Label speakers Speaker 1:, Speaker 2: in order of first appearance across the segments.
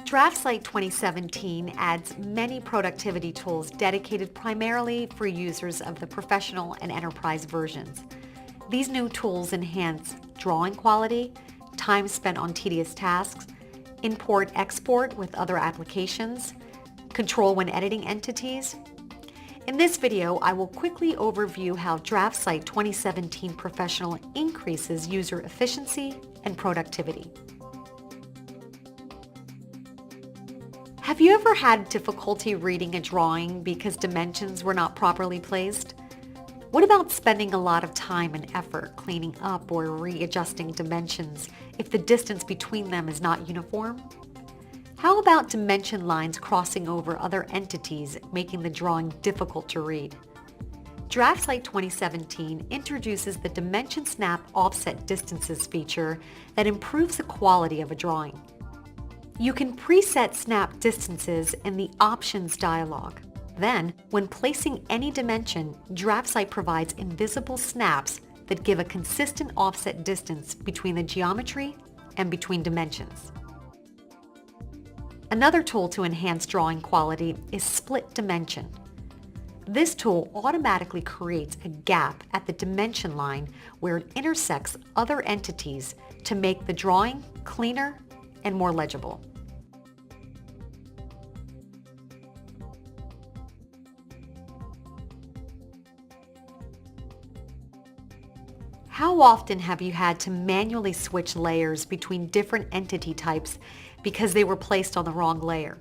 Speaker 1: DraftSight 2017 adds many productivity tools dedicated primarily for users of the professional and enterprise versions. These new tools enhance drawing quality, time spent on tedious tasks, import-export with other applications, control when editing entities. In this video, I will quickly overview how DraftSight 2017 Professional increases user efficiency and productivity. Have you ever had difficulty reading a drawing because dimensions were not properly placed? What about spending a lot of time and effort cleaning up or readjusting dimensions if the distance between them is not uniform? How about dimension lines crossing over other entities, making the drawing difficult to read? DraftSight 2017 introduces the Dimension Snap Offset Distances feature that improves the quality of a drawing. You can preset snap distances in the Options dialog. Then, when placing any dimension, DraftSight provides invisible snaps that give a consistent offset distance between the geometry and between dimensions. Another tool to enhance drawing quality is Split Dimension. This tool automatically creates a gap at the dimension line where it intersects other entities to make the drawing cleaner and more legible. How often have you had to manually switch layers between different entity types because they were placed on the wrong layer?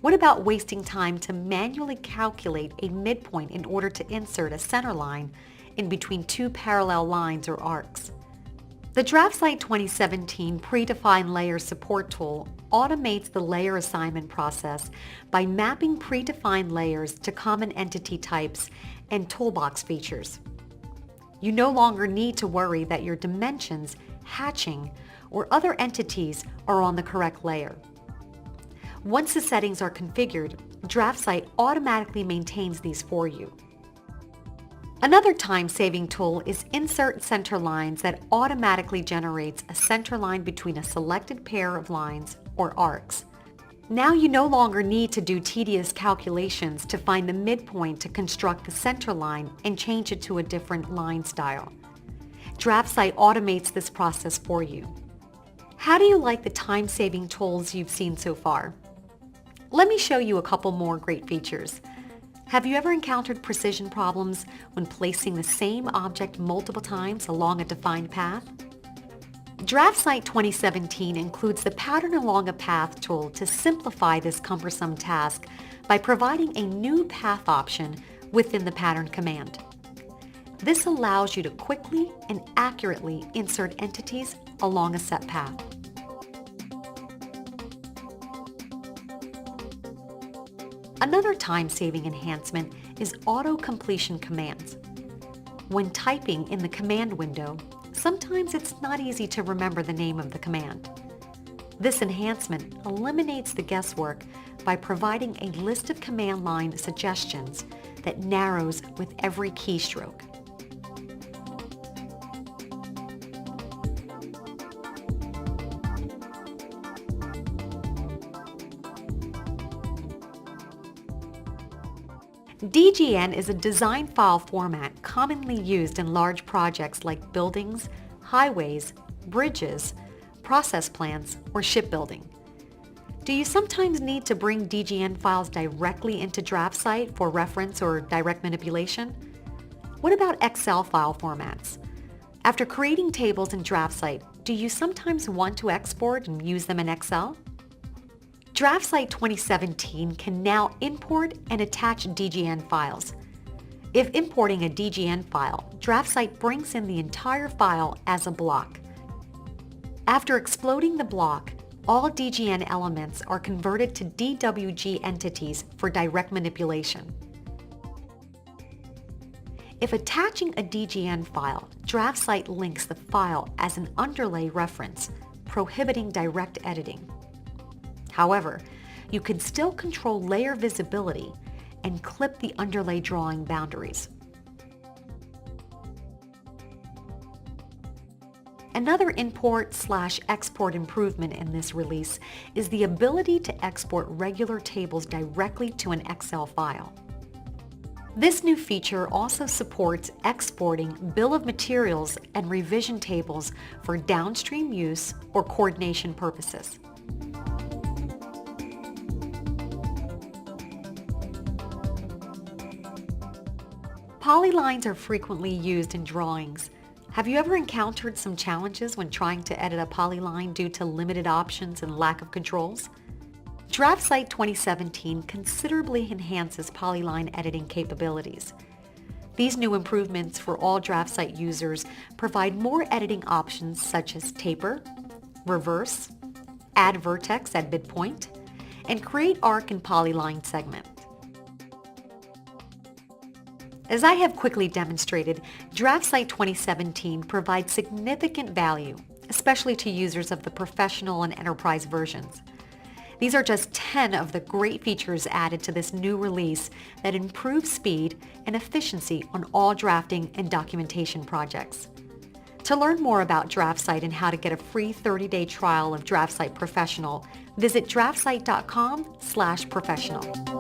Speaker 1: What about wasting time to manually calculate a midpoint in order to insert a center line in between two parallel lines or arcs? The DraftSight 2017 Predefined Layer Support tool automates the layer assignment process by mapping predefined layers to common entity types and toolbox features. You no longer need to worry that your dimensions, hatching, or other entities are on the correct layer. Once the settings are configured, DraftSight automatically maintains these for you. Another time-saving tool is Insert Center Lines that automatically generates a center line between a selected pair of lines or arcs. Now you no longer need to do tedious calculations to find the midpoint to construct the center line and change it to a different line style. DraftSight automates this process for you. How do you like the time-saving tools you've seen so far? Let me show you a couple more great features. Have you ever encountered precision problems when placing the same object multiple times along a defined path? DraftSight 2017 includes the Pattern Along a Path tool to simplify this cumbersome task by providing a new path option within the pattern command. This allows you to quickly and accurately insert entities along a set path. Another time-saving enhancement is auto-completion commands. When typing in the command window, sometimes it's not easy to remember the name of the command. This enhancement eliminates the guesswork by providing a list of command line suggestions that narrows with every keystroke. DGN is a design file format commonly used in large projects like buildings, highways, bridges, process plants, or shipbuilding. Do you sometimes need to bring DGN files directly into DraftSight for reference or direct manipulation? What about Excel file formats? After creating tables in DraftSight, do you sometimes want to export and use them in Excel? DraftSight 2017 can now import and attach DGN files. If importing a DGN file, DraftSight brings in the entire file as a block. After exploding the block, all DGN elements are converted to DWG entities for direct manipulation. If attaching a DGN file, DraftSight links the file as an underlay reference, prohibiting direct editing. However, you can still control layer visibility and clip the underlay drawing boundaries. Another import/export improvement in this release is the ability to export regular tables directly to an Excel file. This new feature also supports exporting bill of materials and revision tables for downstream use or coordination purposes. Polylines are frequently used in drawings. Have you ever encountered some challenges when trying to edit a polyline due to limited options and lack of controls? DraftSight 2017 considerably enhances polyline editing capabilities. These new improvements for all DraftSight users provide more editing options such as taper, reverse, add vertex at midpoint, and create arc and polyline segment. As I have quickly demonstrated, DraftSight 2017 provides significant value, especially to users of the professional and enterprise versions. These are just 10 of the great features added to this new release that improve speed and efficiency on all drafting and documentation projects. To learn more about DraftSight and how to get a free 30-day trial of DraftSight Professional, visit draftsight.com/professional.